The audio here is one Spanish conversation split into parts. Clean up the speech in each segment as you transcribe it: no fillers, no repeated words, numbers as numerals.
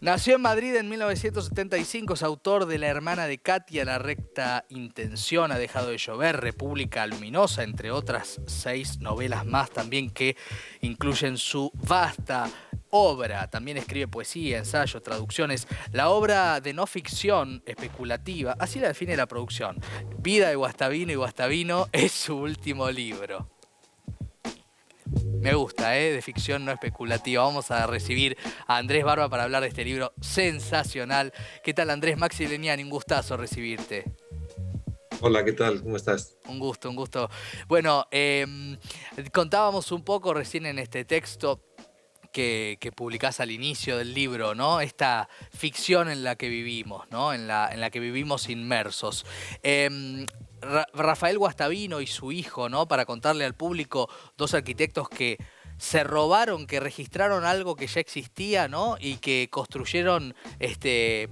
Nació en Madrid en 1975, es autor de La hermana de Katia, La recta intención, Ha dejado de llover, República luminosa, entre otras 6 novelas más también que incluyen su vasta obra. También escribe poesía, ensayo, traducciones. La obra de no ficción especulativa, así la define la producción. Vida de Guastavino y Guastavino es su último libro. Me gusta, de ficción no especulativa. Vamos a recibir a Andrés Barba para hablar de este libro sensacional. ¿Qué tal, Andrés? Maxi Leniani, un gustazo recibirte. Hola, ¿qué tal? ¿Cómo estás? Un gusto, un gusto. Bueno, contábamos un poco recién en este texto que publicás al inicio del libro, ¿no? Esta ficción en la que vivimos, ¿no? En la que vivimos inmersos. Rafael Guastavino y su hijo, ¿no? Para contarle al público, dos arquitectos que se robaron, que registraron algo que ya existía, ¿no? Y que construyeron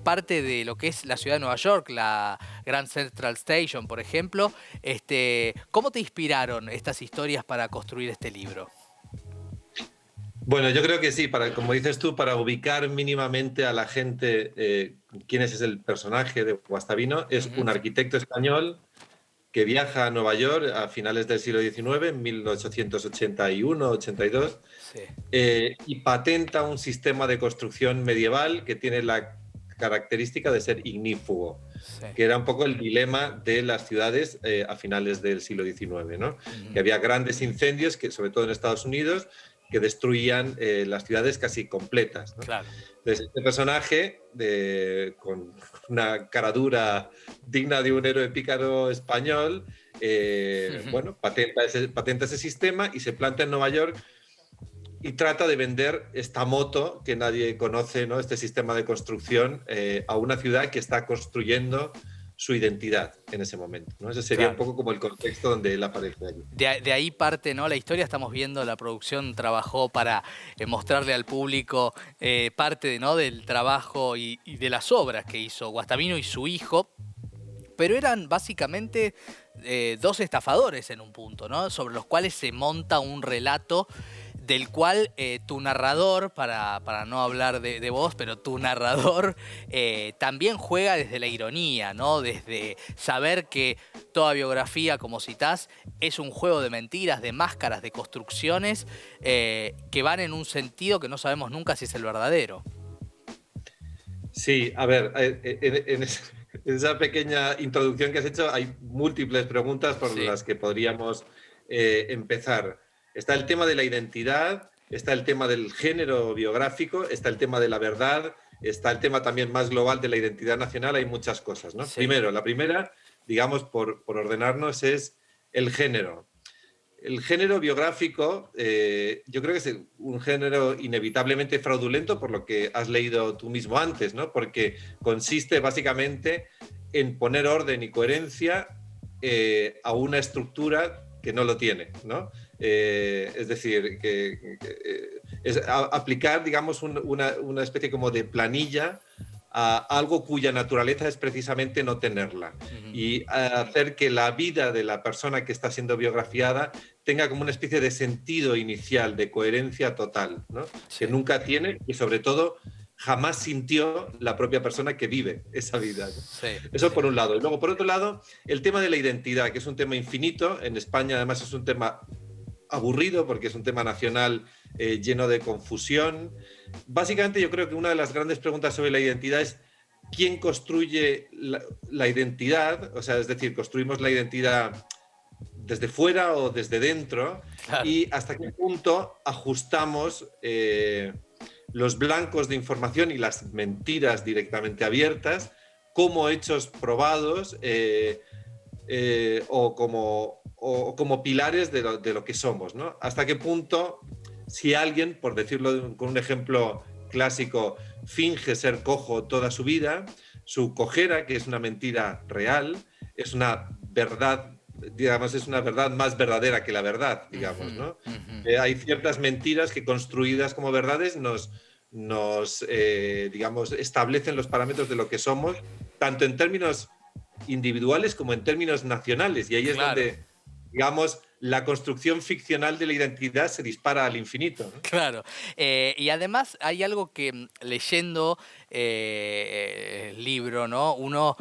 parte de lo que es la ciudad de Nueva York, la Grand Central Station, por ejemplo. ¿Cómo te inspiraron estas historias para construir este libro? Bueno, yo creo que sí, como dices tú, para ubicar mínimamente a la gente quién es el personaje de Guastavino, es un arquitecto español que viaja a Nueva York a finales del siglo XIX, en 1881-82, Sí, y patenta un sistema de construcción medieval que tiene la característica de ser ignífugo, sí. que era un poco el dilema de las ciudades a finales del siglo XIX, ¿no? Que había grandes incendios, que, sobre todo en Estados Unidos, que destruían las ciudades casi completas, ¿no? Claro. Entonces, este personaje, con una cara dura digna de un héroe pícaro español, bueno, patenta ese sistema y se planta en Nueva York y trata de vender esta moto que nadie conoce, ¿no? Este sistema de construcción a una ciudad que está construyendo su identidad en ese momento, ¿no? Ese sería un poco como el contexto donde él aparece allí. De ahí parte, ¿no? La historia, estamos viendo, la producción trabajó para mostrarle al público parte, ¿no? Del trabajo y de las obras que hizo Guastavino y su hijo, pero eran básicamente dos estafadores en un punto, ¿no? Sobre los cuales se monta un relato del cual tu narrador, para no hablar de vos, pero tu narrador también juega desde la ironía, ¿no? Desde saber que toda biografía, como citás, es un juego de mentiras, de máscaras, de construcciones que van en un sentido que no sabemos nunca si es el verdadero. Sí, a ver, en esa pequeña introducción que has hecho hay múltiples preguntas por Sí, las que podríamos empezar. Está el tema de la identidad, está el tema del género biográfico, está el tema de la verdad, está el tema también más global de la identidad nacional, hay muchas cosas, ¿no? sí, Primero, la primera, digamos, por ordenarnos, es el género. El género biográfico, yo creo que es un género inevitablemente fraudulento, por lo que has leído tú mismo antes, ¿no? Porque consiste básicamente en poner orden y coherencia a una estructura que no lo tiene, ¿no? Es decir, es aplicar, digamos, una especie como de planilla a algo cuya naturaleza es precisamente no tenerla y hacer que la vida de la persona que está siendo biografiada tenga como una especie de sentido inicial, de coherencia total, ¿no? Que sí, nunca tiene y sobre todo jamás sintió la propia persona que vive esa vida, ¿no? sí, Eso sí. por un lado. Y luego, por otro lado, el tema de la identidad, que es un tema infinito. En España, además, es un tema aburrido porque es un tema nacional lleno de confusión. Básicamente, yo creo que una de las grandes preguntas sobre la identidad es quién construye la identidad, o sea, es decir, construimos la identidad desde fuera o desde dentro, Claro. y hasta qué punto ajustamos los blancos de información y las mentiras directamente abiertas como hechos probados o como pilares de lo que somos, ¿no? Hasta qué punto, si alguien, por decirlo con un ejemplo clásico, finge ser cojo toda su vida, su cojera, que es una mentira real, es una verdad, digamos, es una verdad más verdadera que la verdad, digamos, ¿no? Hay ciertas mentiras que, construidas como verdades, digamos, establecen los parámetros de lo que somos, tanto en términos individuales como en términos nacionales. Y ahí es Claro. donde digamos, la construcción ficcional de la identidad se dispara al infinito, ¿no? Claro. Y además hay algo que leyendo el libro, ¿no?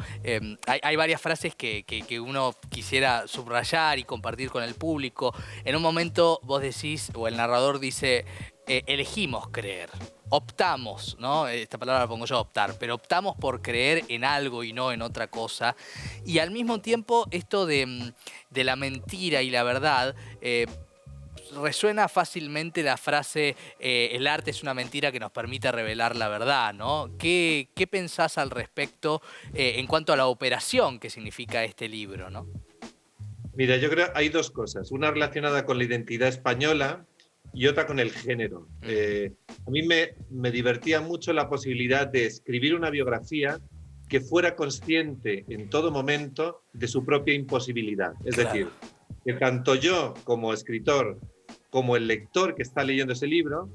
Hay varias frases que uno quisiera subrayar y compartir con el público. En un momento vos decís, o el narrador dice, elegimos creer. Optamos, ¿no? Esta palabra la pongo yo, optar, pero optamos por creer en algo y no en otra cosa. Y al mismo tiempo, esto de la mentira y la verdad, resuena fácilmente la frase el arte es una mentira que nos permite revelar la verdad, ¿no? ¿Qué pensás al respecto en cuanto a la operación que significa este libro, ¿no? Mira, yo creo que hay dos cosas, una relacionada con la identidad española y otra con el género. A mí me divertía mucho la posibilidad de escribir una biografía que fuera consciente en todo momento de su propia imposibilidad. Es decir, que tanto yo como escritor, como el lector que está leyendo ese libro,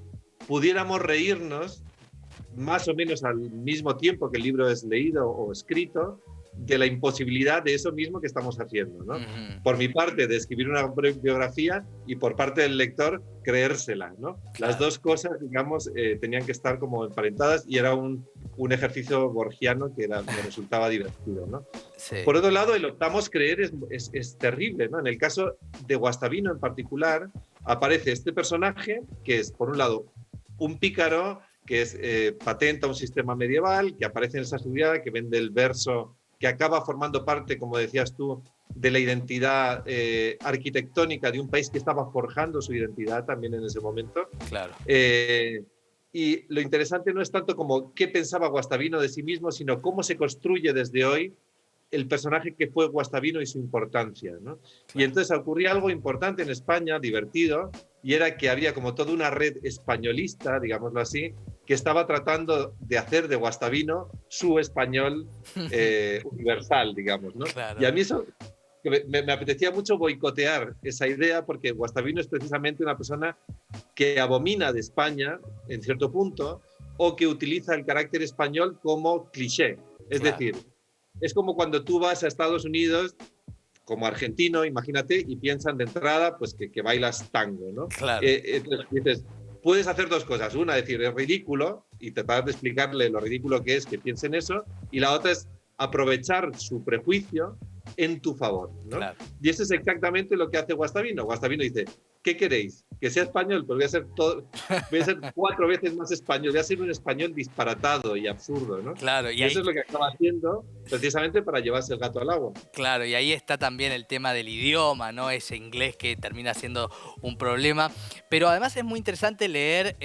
pudiéramos reírnos más o menos al mismo tiempo que el libro es leído o escrito, de la imposibilidad de eso mismo que estamos haciendo, ¿no? Por mi parte, de escribir una biografía, y por parte del lector, creérsela, ¿no? Las dos cosas, digamos, tenían que estar como emparentadas, y era un ejercicio borgiano que me resultaba divertido, ¿no? Sí. Por otro lado, el optamos creer es terrible, ¿no? En el caso de Guastavino en particular, aparece este personaje que es, por un lado, un pícaro que patenta un sistema medieval, que aparece en esa estudiada, que vende el verso, que acaba formando parte, como decías tú, de la identidad arquitectónica de un país que estaba forjando su identidad también en ese momento. Claro. Y lo interesante no es tanto como qué pensaba Guastavino de sí mismo, sino cómo se construye desde hoy el personaje que fue Guastavino y su importancia, ¿no? Claro. Y entonces ocurría algo importante en España, divertido, y era que había como toda una red españolista, digámoslo así, que estaba tratando de hacer de Guastavino su español universal, digamos, ¿no? Claro. Y a mí eso me apetecía mucho boicotear esa idea, porque Guastavino es precisamente una persona que abomina de España, en cierto punto, o que utiliza el carácter español como cliché. Es decir, es como cuando tú vas a Estados Unidos como argentino, imagínate, y piensan de entrada pues que bailas tango, ¿no? Claro. Entonces dices, puedes hacer dos cosas. Una, decir, es ridículo, y tratar de explicarle lo ridículo que es que piensen eso, y la otra es aprovechar su prejuicio en tu favor, ¿no? Claro. Y eso es exactamente lo que hace Guastavino. Guastavino dice, ¿qué queréis? ¿Que sea español? Pues voy a ser 4 veces más español, voy a ser un español disparatado y absurdo, ¿no? Claro, y eso es lo que acaba haciendo precisamente para llevarse el gato al agua. Claro, y ahí está también el tema del idioma, ¿no? Ese inglés que termina siendo un problema. Pero además es muy interesante leer,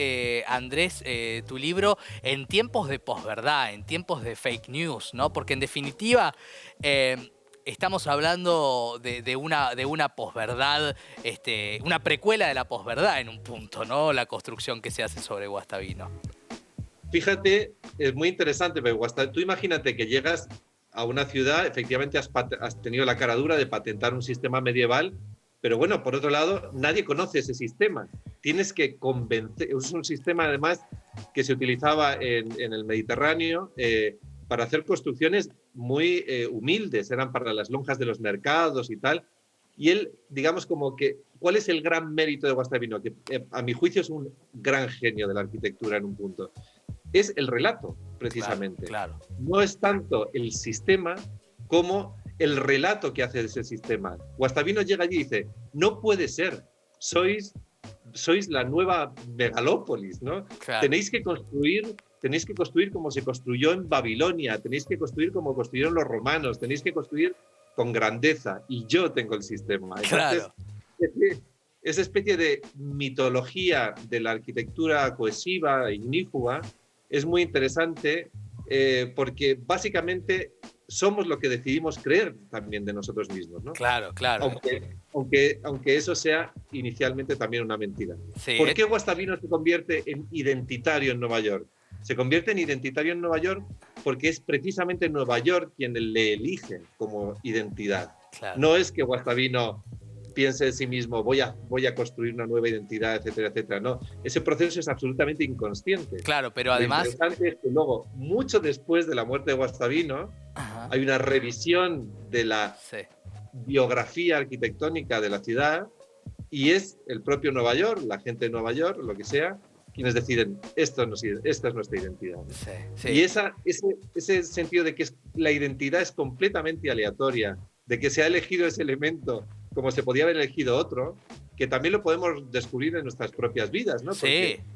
Andrés, tu libro en tiempos de posverdad, en tiempos de fake news, ¿no? Porque en definitiva estamos hablando de una posverdad, una precuela de la posverdad en un punto, ¿no? La construcción que se hace sobre Guastavino. Fíjate, es muy interesante, pero tú imagínate que llegas a una ciudad, efectivamente has tenido la cara dura de patentar un sistema medieval, pero bueno, por otro lado, nadie conoce ese sistema. Tienes que convencer, es un sistema además que se utilizaba en el Mediterráneo para hacer construcciones muy humildes, eran para las lonjas de los mercados y tal. Y él, digamos como que, ¿cuál es el gran mérito de Guastavino? Que a mi juicio es un gran genio de la arquitectura en un punto. Es el relato, precisamente. Claro. No es tanto el sistema como el relato que hace de ese sistema. Guastavino llega allí y dice, no puede ser, sois la nueva megalópolis, ¿no? Claro. Tenéis que construir como se construyó en Babilonia, tenéis que construir como construyeron los romanos, tenéis que construir con grandeza, y yo tengo el sistema. Entonces, claro. Esa especie de mitología de la arquitectura cohesiva, ignífuga, es muy interesante porque básicamente somos lo que decidimos creer también de nosotros mismos, ¿no? Claro, claro. Aunque eso sea inicialmente también una mentira. Sí, ¿Por qué Guastavino se convierte en identitario en Nueva York? Se convierte en identitario en Nueva York porque es precisamente Nueva York quien le elige como identidad. Claro. No es que Guastavino piense de sí mismo, voy a construir una nueva identidad, etcétera, etcétera. No, ese proceso es absolutamente inconsciente. Claro, pero además... Lo interesante es que luego, mucho después de la muerte de Guastavino, hay una revisión de la biografía arquitectónica de la ciudad y es el propio Nueva York, la gente de Nueva York, lo que sea, quienes deciden, esta es nuestra identidad. Sí, Y sí. ese sentido de que la identidad es completamente aleatoria, de que se ha elegido ese elemento como se podía haber elegido otro, que también lo podemos descubrir en nuestras propias vidas, ¿no? Porque, Sí.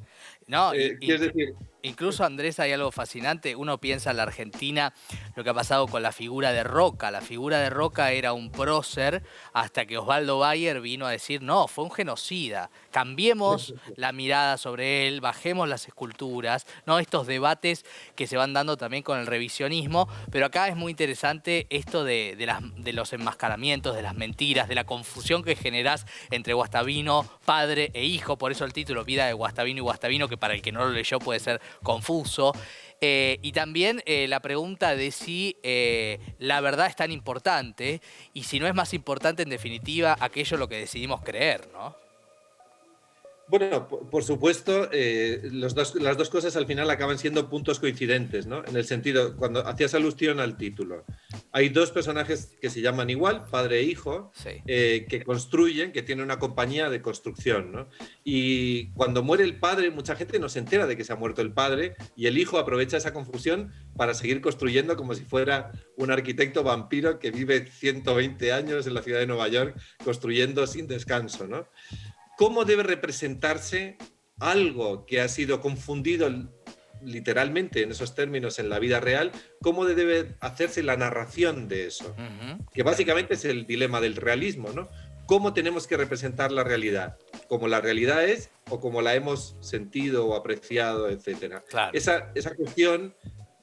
No, quieres decir, incluso, Andrés, hay algo fascinante. Uno piensa en la Argentina, lo que ha pasado con la figura de Roca. La figura de Roca era un prócer hasta que Osvaldo Bayer vino a decir, no, fue un genocida. Cambiemos la mirada sobre él, bajemos las esculturas, ¿no? Estos debates que se van dando también con el revisionismo. Pero acá es muy interesante esto de los enmascaramientos, de las mentiras, de la confusión que generás entre Guastavino, padre e hijo. Por eso el título, Vida de Guastavino y Guastavino, que para el que no lo leyó puede ser confuso. Y también la pregunta de si la verdad es tan importante y si no es más importante en definitiva aquello en lo que decidimos creer, ¿no? bueno, por supuesto, las dos cosas al final acaban siendo puntos coincidentes, ¿no? En el sentido, cuando hacías alusión al título, hay dos personajes que se llaman igual, padre e hijo, Sí. que construyen, que tienen una compañía de construcción, ¿no? Y cuando muere el padre, mucha gente no se entera de que se ha muerto el padre y el hijo aprovecha esa confusión para seguir construyendo como si fuera un arquitecto vampiro que vive 120 años en la ciudad de Nueva York construyendo sin descanso, ¿no? ¿Cómo debe representarse algo que ha sido confundido literalmente en esos términos en la vida real? ¿Cómo debe hacerse la narración de eso? Ujú. Que básicamente es el dilema del realismo, ¿no? ¿Cómo tenemos que representar la realidad? ¿Como la realidad es o como la hemos sentido o apreciado, etcétera? Claro. Esa cuestión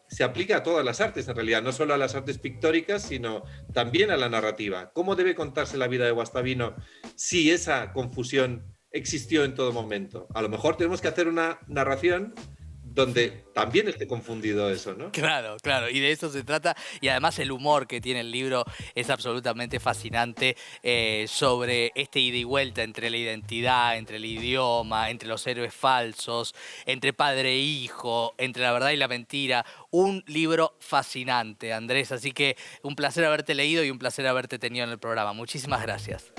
se aplica a todas las artes, en realidad, no solo a las artes pictóricas, sino también a la narrativa. ¿Cómo debe contarse la vida de Guastavino si esa confusión existió en todo momento? A lo mejor tenemos que hacer una narración donde también esté confundido eso, ¿no? Claro, claro, y de eso se trata. Y además el humor que tiene el libro es absolutamente fascinante sobre este ida y vuelta entre la identidad, entre el idioma, entre los héroes falsos, entre padre e hijo, entre la verdad y la mentira. Un libro fascinante, Andrés. Así que un placer haberte leído y un placer haberte tenido en el programa. Muchísimas gracias.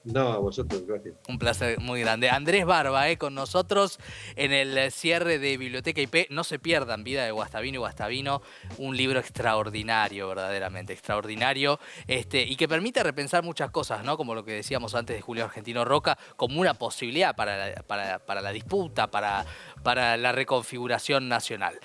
No, a vosotros, gracias. Un placer muy grande. Andrés Barba, con nosotros en el cierre de Biblioteca IP. No se pierdan Vida de Guastavino y Guastavino, un libro extraordinario, verdaderamente extraordinario, y que permite repensar muchas cosas, ¿no? Como lo que decíamos antes de Julio Argentino Roca, como una posibilidad para la disputa, para la reconfiguración nacional.